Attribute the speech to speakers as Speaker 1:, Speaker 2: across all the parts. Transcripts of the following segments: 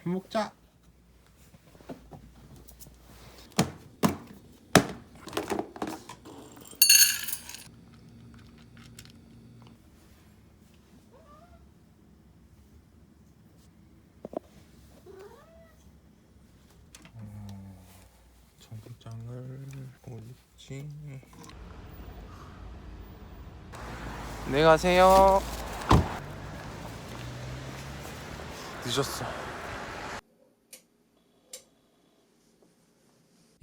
Speaker 1: 밥 먹자. 청국장을 올리지. 네, 가세요. 늦었어.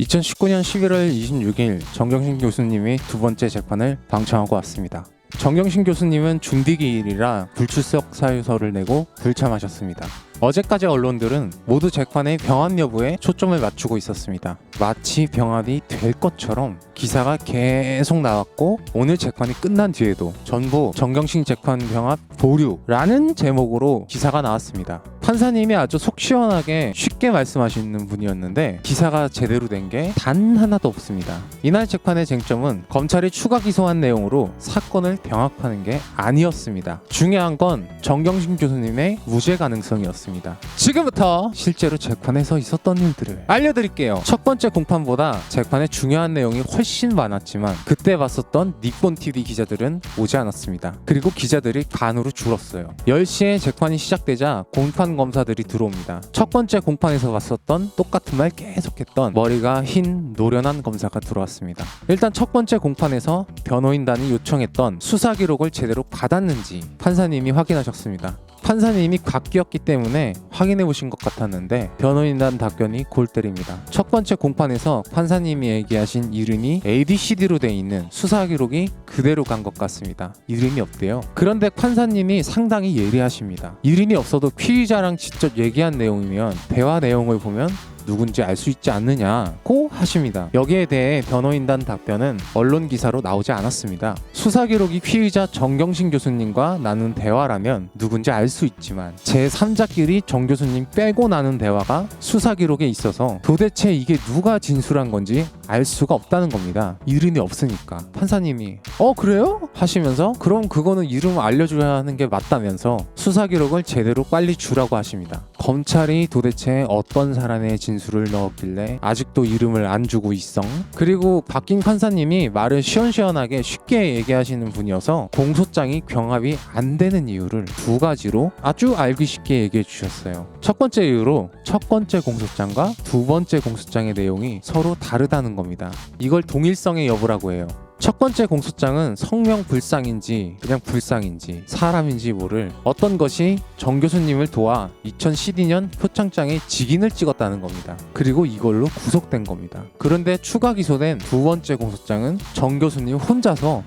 Speaker 1: 2019년 11월 26일 정경신 교수님이 두 번째 재판을 방청하고 왔습니다. 정경신 교수님은 중디기일이라 불출석 사유서를 내고 불참하셨습니다. 어제까지 언론들은 모두 재판의 병합 여부에 초점을 맞추고 있었습니다. 마치 병합이 될 것처럼 기사가 계속 나왔고, 오늘 재판이 끝난 뒤에도 전부 정경심 재판 병합 보류라는 제목으로 기사가 나왔습니다. 판사님이 아주 속 시원하게 쉽게 말씀하시는 분이었는데 기사가 제대로 된 게 단 하나도 없습니다. 이날 재판의 쟁점은 검찰이 추가 기소한 내용으로 사건을 병합하는 게 아니었습니다. 중요한 건 정경심 교수님의 무죄 가능성이었습니다. 지금부터 실제로 재판에서 있었던 일들을 알려드릴게요. 첫 번째 공판보다 재판에 중요한 내용이 훨씬 많았지만 그때 봤었던 니콘TV 기자들은 오지 않았습니다. 그리고 기자들이 반으로 줄었어요. 10시에 재판이 시작되자 공판 검사들이 들어옵니다. 첫 번째 공판에서 봤었던 똑같은 말 계속했던 머리가 흰 노련한 검사가 들어왔습니다. 일단 첫 번째 공판에서 변호인단이 요청했던 수사 기록을 제대로 받았는지 판사님이 확인하셨습니다. 판사님이 갓기였기 때문에 확인해 보신 것 같았는데 변호인단 답변이 골 때립니다. 첫 번째 공판에서 판사님이 얘기하신 이름이 ABCD로 돼 있는 수사 기록이 그대로 간 것 같습니다. 이름이 없대요. 그런데 판사님이 상당히 예리하십니다. 이름이 없어도 피의자랑 직접 얘기한 내용이면 대화 내용을 보면 누군지 알 수 있지 않느냐고 하십니다. 여기에 대해 변호인단 답변은 언론 기사로 나오지 않았습니다. 수사 기록이 피의자 정경심 교수님과 나눈 대화라면 누군지 알 수 있지만 제3자끼리 정 교수님 빼고 나눈 대화가 수사 기록에 있어서 도대체 이게 누가 진술한 건지 알 수가 없다는 겁니다. 이름이 없으니까. 판사님이 그래요? 하시면서 그럼 그거는 이름 알려줘야 하는 게 맞다면서 수사 기록을 제대로 빨리 주라고 하십니다. 검찰이 도대체 어떤 사람의 진술을 넣었길래 아직도 이름을 안 주고 있어? 그리고 바뀐 판사님이 말을 시원시원하게 쉽게 얘기하시는 분이어서 공소장이 병합이 안 되는 이유를 두 가지로 아주 알기 쉽게 얘기해 주셨어요. 첫 번째 이유로 첫 번째 공소장과 두 번째 공소장의 내용이 서로 다르다는 겁니다. 이걸 동일성의 여부라고 해요. 첫 번째 공소장은 성명불상인지 그냥 불상인지 사람인지 모를 어떤 것이 정 교수님을 도와 2012년 표창장에 직인을 찍었다는 겁니다. 그리고 이걸로 구속된 겁니다. 그런데 추가 기소된 두 번째 공소장은 정 교수님 혼자서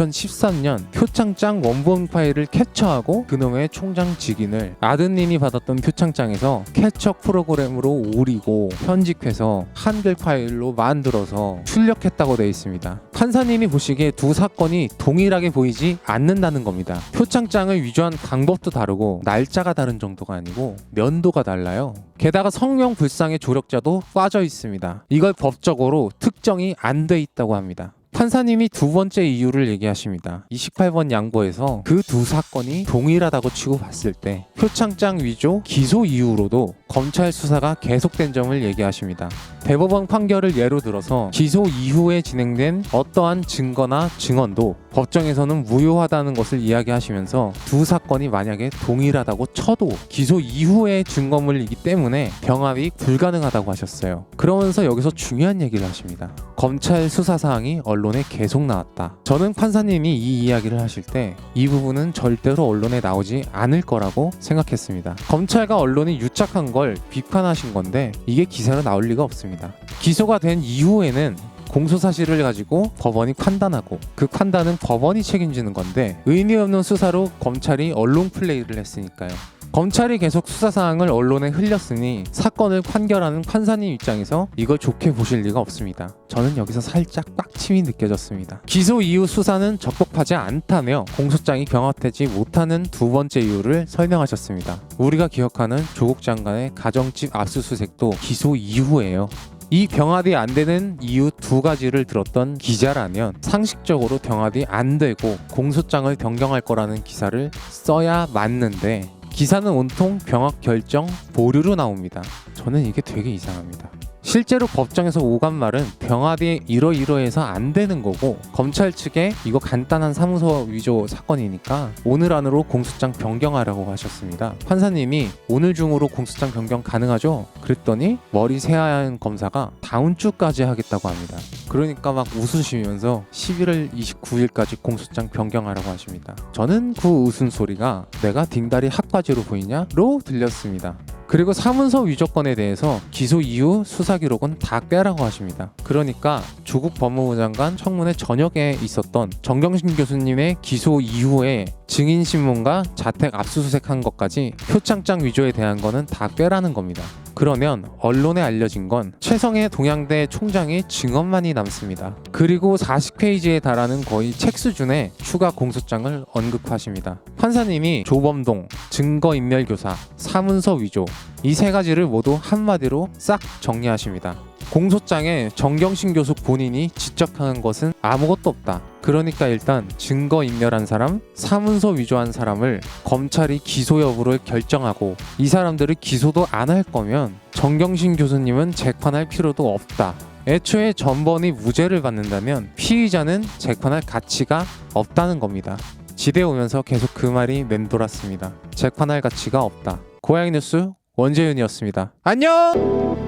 Speaker 1: 2013년 표창장 원본 파일을 캡처하고 그놈의 총장 직인을 아드님이 받았던 표창장에서 캐처 프로그램으로 오리고 편집해서 한글 파일로 만들어서 출력했다고 되어 있습니다. 판사님이 보시기에 두 사건이 동일하게 보이지 않는다는 겁니다. 표창장을 위조한 방법도 다르고 날짜가 다른 정도가 아니고 면도가 달라요. 게다가 성명불상의 조력자도 빠져 있습니다. 이걸 법적으로 특정이 안 돼 있다고 합니다. 판사님이 두 번째 이유를 얘기하십니다. 28번 양보에서 그 두 사건이 동일하다고 치고 봤을 때 표창장 위조 기소 이후로도 검찰 수사가 계속된 점을 얘기하십니다. 대법원 판결을 예로 들어서 기소 이후에 진행된 어떠한 증거나 증언도 법정에서는 무효하다는 것을 이야기하시면서 두 사건이 만약에 동일하다고 쳐도 기소 이후의 증거물이기 때문에 병합이 불가능하다고 하셨어요. 그러면서 여기서 중요한 얘기를 하십니다. 검찰 수사사항이 언론에 계속 나왔다. 저는 판사님이 이 이야기를 하실 때 이 부분은 절대로 언론에 나오지 않을 거라고 생각했습니다. 검찰과 언론이 유착한 걸 비판하신 건데 이게 기사로 나올 리가 없습니다. 기소가 된 이후에는 공소 사실을 가지고 법원이 판단하고 그 판단은 법원이 책임지는 건데 의미 없는 수사로 검찰이 언론 플레이를 했으니까요. 검찰이 계속 수사사항을 언론에 흘렸으니 사건을 판결하는 판사님 입장에서 이걸 좋게 보실 리가 없습니다. 저는 여기서 살짝 빡침이 느껴졌습니다. 기소 이후 수사는 적법하지 않다며 공소장이 병합되지 못하는 두 번째 이유를 설명하셨습니다. 우리가 기억하는 조국 장관의 가정집 압수수색도 기소 이후예요. 이 병합이 안 되는 이유 두 가지를 들었던 기자라면 상식적으로 병합이 안 되고 공소장을 변경할 거라는 기사를 써야 맞는데 기사는 온통 병합 결정 보류로 나옵니다. 저는 이게 되게 이상합니다. 실제로 법정에서 오간 말은 병합이 이러이러해서 안 되는 거고, 검찰 측에 이거 간단한 사무소 위조 사건이니까 오늘 안으로 공소장 변경하라고 하셨습니다. 판사님이 오늘 중으로 공소장 변경 가능하죠? 그랬더니 머리 새하얀 검사가 다음 주까지 하겠다고 합니다. 그러니까 막 웃으시면서 11월 29일까지 공소장 변경하라고 하십니다. 저는 그 웃음소리가 내가 딩다리 학과지로 보이냐로 들렸습니다. 그리고 사문서 위조건에 대해서 기소 이후 수사 기록은 다 빼라고 하십니다. 그러니까 조국 법무부 장관 청문회 저녁에 있었던 정경심 교수님의 기소 이후에 증인신문과 자택 압수수색한 것까지 표창장 위조에 대한 거는 다 빼라는 겁니다. 그러면 언론에 알려진 건 최성해 동양대 총장의 증언만이 남습니다. 그리고 40페이지에 달하는 거의 책 수준의 추가 공소장을 언급하십니다. 판사님이 조범동, 증거인멸교사, 사문서 위조 이 세 가지를 모두 한마디로 싹 정리하십니다. 공소장에 정경심 교수 본인이 지적한 것은 아무것도 없다. 그러니까 일단 증거인멸한 사람, 사문서 위조한 사람을 검찰이 기소 여부를 결정하고 이 사람들을 기소도 안 할 거면 정경심 교수님은 재판할 필요도 없다. 애초에 전번이 무죄를 받는다면 피의자는 재판할 가치가 없다는 겁니다. 지대 오면서 계속 그 말이 맴돌았습니다. 재판할 가치가 없다. 고양이 뉴스 원재윤이었습니다. 안녕!